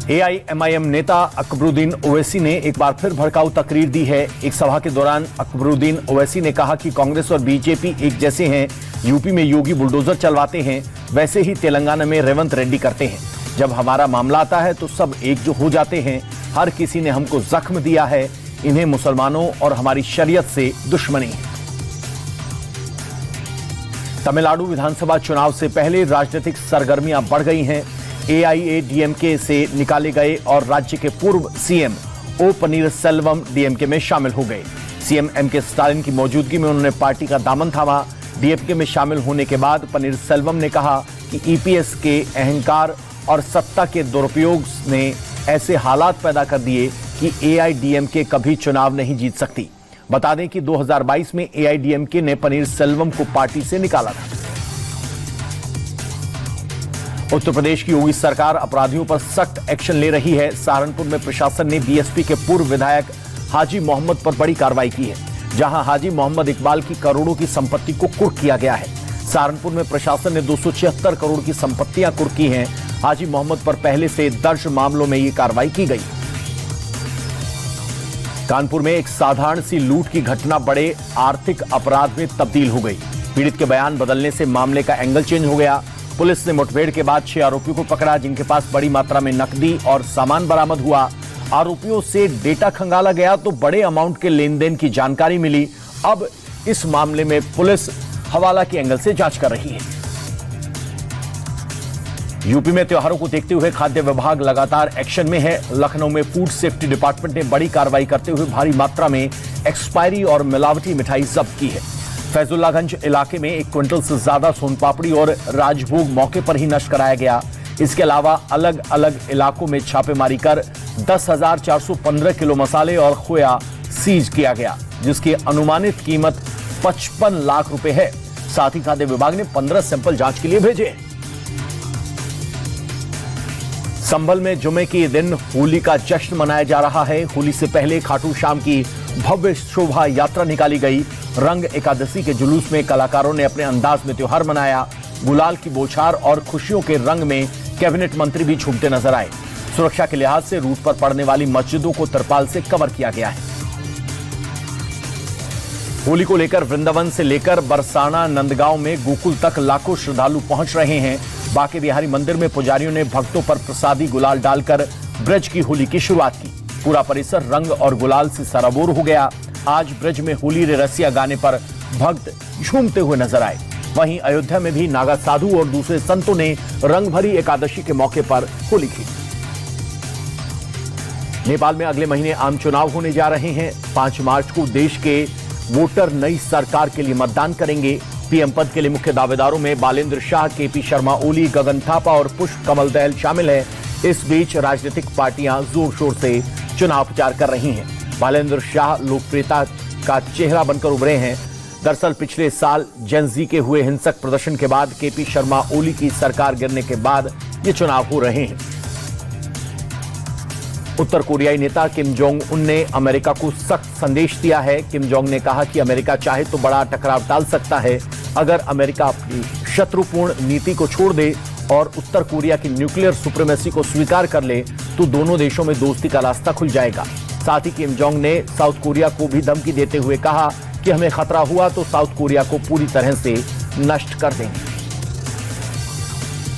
AIMIM नेता अकबरुद्दीन ओवैसी ने एक बार फिर भड़काऊ तकरीर दी है। एक सभा के दौरान अकबरुद्दीन ओवैसी ने कहा कि कांग्रेस और बीजेपी एक जैसे हैं। यूपी में योगी बुलडोजर चलवाते हैं, वैसे ही तेलंगाना में रेवंत रेड्डी करते हैं। जब हमारा मामला आता है तो सब एकजुट हो जाते हैं। हर किसी ने हमको जख्म दिया है। इन्हें मुसलमानों और हमारी शरीयत से दुश्मनी है। तमिलनाडु विधानसभा चुनाव से पहले राजनीतिक सरगर्मियां बढ़ गई हैं। एआईएडीएमके से निकाले गए और राज्य के पूर्व सीएम ओ पनीरसेल्वम डीएमके में शामिल हो गए। सीएम एमके स्टालिन की मौजूदगी में उन्होंने पार्टी का दामन थामा। डीएमके में शामिल होने के बाद पनीरसेल्वम ने कहा कि ईपीएस के अहंकार और सत्ता के दुरुपयोग ने ऐसे हालात पैदा कर दिए कि एआईडीएमके कभी चुनाव नहीं जीत सकती। बता दें कि 2022 में एआईडीएमके ने पनीरसेल्वम को पार्टी से निकाला था। उत्तर प्रदेश की योगी सरकार अपराधियों पर सख्त एक्शन ले रही है। सहारनपुर में प्रशासन ने बीएसपी के पूर्व विधायक हाजी मोहम्मद पर बड़ी कार्रवाई की है, जहां हाजी मोहम्मद इकबाल की करोड़ों की संपत्ति को कुर्क किया गया है। सहारनपुर में प्रशासन ने 276 करोड़ की संपत्तियां कुर्क की हैं। हाजी मोहम्मद पर पहले से दर्ज मामलों में यह कार्रवाई की गई। कानपुर में एक साधारण सी लूट की घटना बड़े आर्थिक अपराध में तब्दील हो गई। पीड़ित के बयान बदलने से मामले का एंगल चेंज हो गया। पुलिस ने मुठभेड़ के बाद 6 आरोपियों को पकड़ा, जिनके पास बड़ी मात्रा में नकदी और सामान बरामद हुआ। आरोपियों से डेटा खंगाला गया तो बड़े अमाउंट के लेन देन की जानकारी मिली। अब इस मामले में पुलिस हवाला के एंगल से जांच कर रही है। यूपी में त्योहारों को देखते हुए खाद्य विभाग लगातार एक्शन में है। लखनऊ में फूड सेफ्टी डिपार्टमेंट ने बड़ी कार्रवाई करते हुए भारी मात्रा में एक्सपायरी और मिलावटी मिठाई जब्त की है। फैजुल्लागंज इलाके में 1 क्विंटल से ज्यादा सोनपापड़ी और राजभोग मौके पर ही नष्ट कराया गया। इसके अलावा अलग अलग इलाकों में छापेमारी कर 10,415 किलो मसाले और खोया सीज किया गया, जिसकी अनुमानित कीमत 55 लाख रुपए है। साथ ही खाद्य विभाग ने 15 सैंपल जांच के लिए भेजे। संभल में जुमे के दिन होली का जश्न मनाया जा रहा है। होली से पहले खाटू श्याम की भव्य शोभा यात्रा निकाली गई। रंग एकादशी के जुलूस में कलाकारों ने अपने अंदाज में त्योहार मनाया। गुलाल की बौछार और खुशियों के रंग में कैबिनेट मंत्री भी झूमते नजर आए। सुरक्षा के लिहाज से रूट पर पड़ने वाली मस्जिदों को तिरपाल से कवर किया गया है। होली को लेकर वृंदावन से लेकर बरसाना नंदगांव में गोकुल तक लाखों श्रद्धालु पहुंच रहे हैं। बांके बिहारी मंदिर में पुजारियों ने भक्तों पर प्रसादी गुलाल डालकर ब्रज की होली की शुरुआत की। पूरा परिसर रंग और गुलाल से सराबोर हो गया। आज ब्रज में होली रे रसिया गाने पर भक्त झूमते हुए नजर आए। वहीं अयोध्या में भी नागा साधु और दूसरे संतों ने रंग भरी एकादशी के मौके पर होली खेली। नेपाल में अगले महीने आम चुनाव होने जा रहे हैं। 5 मार्च को देश के वोटर नई सरकार के लिए मतदान करेंगे। पीएम पद के लिए मुख्य दावेदारों में बालेंद्र शाह, केपी शर्मा ओली, गगन थापा और पुष्प कमल दहल शामिल है। इस बीच राजनीतिक पार्टियां जोर शोर से चुनाव प्रचार कर रही हैं। बालेंद्र शाह लोकप्रियता का चेहरा बनकर उभरे हैं। दरअसल पिछले साल जेन-ज़ी के हुए हिंसक प्रदर्शन के बाद केपी शर्मा ओली की सरकार गिरने के बाद ये चुनाव हो रहे हैं। उत्तर कोरियाई नेता किम जोंग उन ने अमेरिका को सख्त संदेश दिया है। किम जोंग ने कहा कि अमेरिका चाहे तो बड़ा टकराव टाल सकता है। अगर अमेरिका अपनी शत्रुपूर्ण नीति को छोड़ दे और उत्तर कोरिया की न्यूक्लियर सुप्रीमेसी को स्वीकार कर ले तो दोनों देशों में दोस्ती का रास्ता खुल जाएगा। साथ ही किम जोंग ने साउथ कोरिया को भी धमकी देते हुए कहा कि हमें खतरा हुआ तो साउथ कोरिया को पूरी तरह से नष्ट कर देंगे।